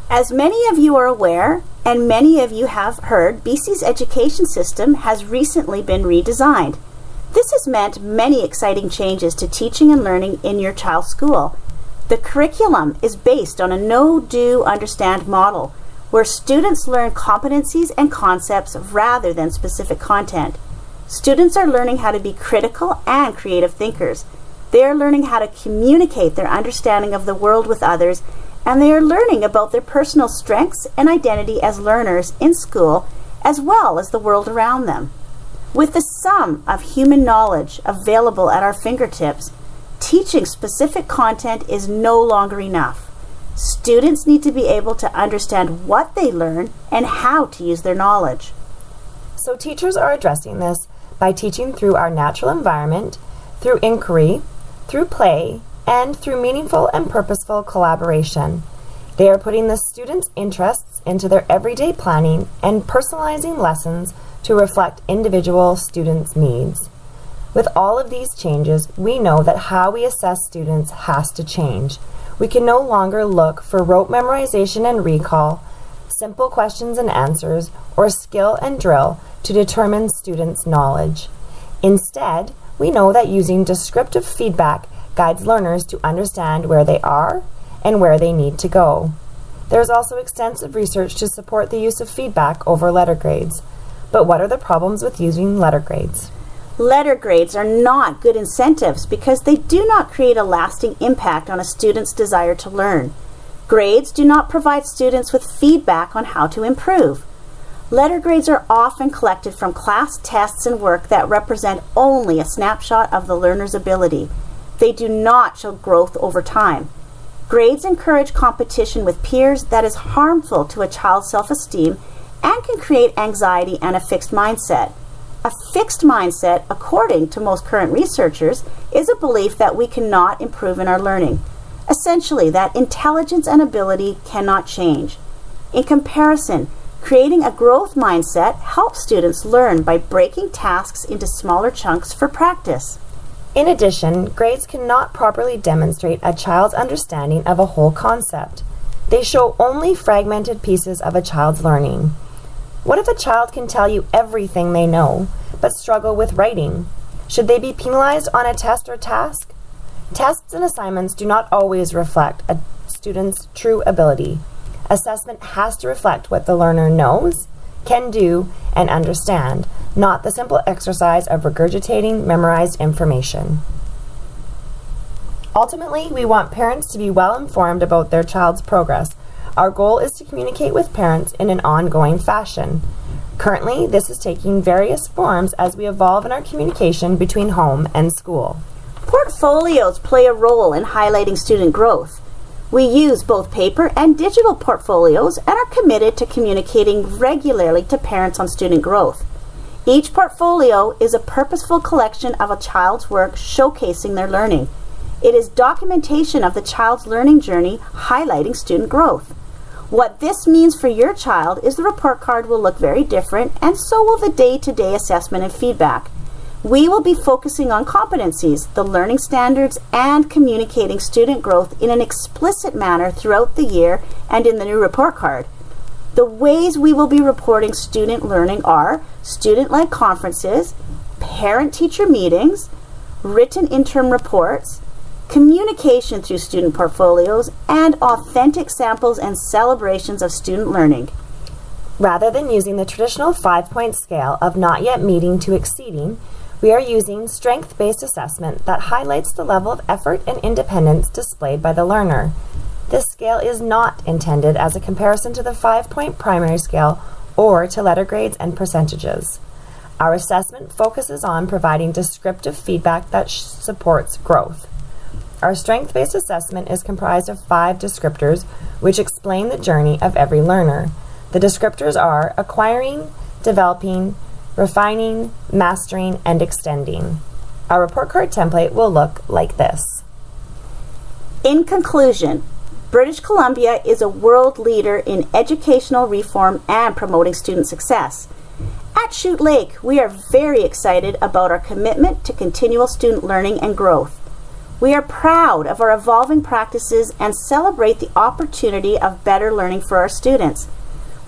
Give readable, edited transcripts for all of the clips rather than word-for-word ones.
As many of you are aware, and many of you have heard, BC's education system has recently been redesigned. This has meant many exciting changes to teaching and learning in your child's school. The curriculum is based on a know, do, understand model, where students learn competencies and concepts rather than specific content. Students are learning how to be critical and creative thinkers. They are learning how to communicate their understanding of the world with others, and they are learning about their personal strengths and identity as learners in school, as well as the world around them. With the sum of human knowledge available at our fingertips, teaching specific content is no longer enough. Students need to be able to understand what they learn and how to use their knowledge. So teachers are addressing this by teaching through our natural environment, through inquiry, through play, and through meaningful and purposeful collaboration. They are putting the students' interests into their everyday planning and personalizing lessons to reflect individual students' needs. With all of these changes, we know that how we assess students has to change. We can no longer look for rote memorization and recall, simple questions and answers, or skill and drill to determine students' knowledge. Instead, we know that using descriptive feedback guides learners to understand where they are and where they need to go. There is also extensive research to support the use of feedback over letter grades. But what are the problems with using letter grades? Letter grades are not good incentives because they do not create a lasting impact on a student's desire to learn. Grades do not provide students with feedback on how to improve. Letter grades are often collected from class tests and work that represent only a snapshot of the learner's ability. They do not show growth over time. Grades encourage competition with peers that is harmful to a child's self-esteem and can create anxiety and a fixed mindset. A fixed mindset, according to most current researchers, is a belief that we cannot improve in our learning. Essentially, that intelligence and ability cannot change. In comparison, creating a growth mindset helps students learn by breaking tasks into smaller chunks for practice. In addition, grades cannot properly demonstrate a child's understanding of a whole concept. They show only fragmented pieces of a child's learning. What if a child can tell you everything they know, but struggle with writing? Should they be penalized on a test or task? Tests and assignments do not always reflect a student's true ability. Assessment has to reflect what the learner knows, can do, and understand, not the simple exercise of regurgitating memorized information. Ultimately, we want parents to be well informed about their child's progress. Our goal is to communicate with parents in an ongoing fashion. Currently, this is taking various forms as we evolve in our communication between home and school. Portfolios play a role in highlighting student growth. We use both paper and digital portfolios and are committed to communicating regularly to parents on student growth. Each portfolio is a purposeful collection of a child's work showcasing their learning. It is documentation of the child's learning journey highlighting student growth. What this means for your child is the report card will look very different, and so will the day-to-day assessment and feedback. We will be focusing on competencies, the learning standards, and communicating student growth in an explicit manner throughout the year and in the new report card. The ways we will be reporting student learning are student-led conferences, parent-teacher meetings, written interim reports, communication through student portfolios, and authentic samples and celebrations of student learning. Rather than using the traditional 5-point scale of not yet meeting to exceeding, we are using strength-based assessment that highlights the level of effort and independence displayed by the learner. This scale is not intended as a comparison to the 5-point primary scale or to letter grades and percentages. Our assessment focuses on providing descriptive feedback that supports growth. Our strength-based assessment is comprised of 5 descriptors which explain the journey of every learner. The descriptors are acquiring, developing, refining, mastering, and extending. Our report card template will look like this. In conclusion, British Columbia is a world leader in educational reform and promoting student success. At Chute Lake, we are very excited about our commitment to continual student learning and growth. We are proud of our evolving practices and celebrate the opportunity of better learning for our students.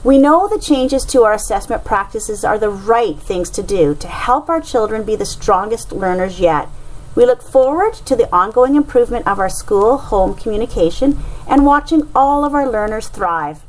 We know the changes to our assessment practices are the right things to do to help our children be the strongest learners yet. We look forward to the ongoing improvement of our school-home communication and watching all of our learners thrive.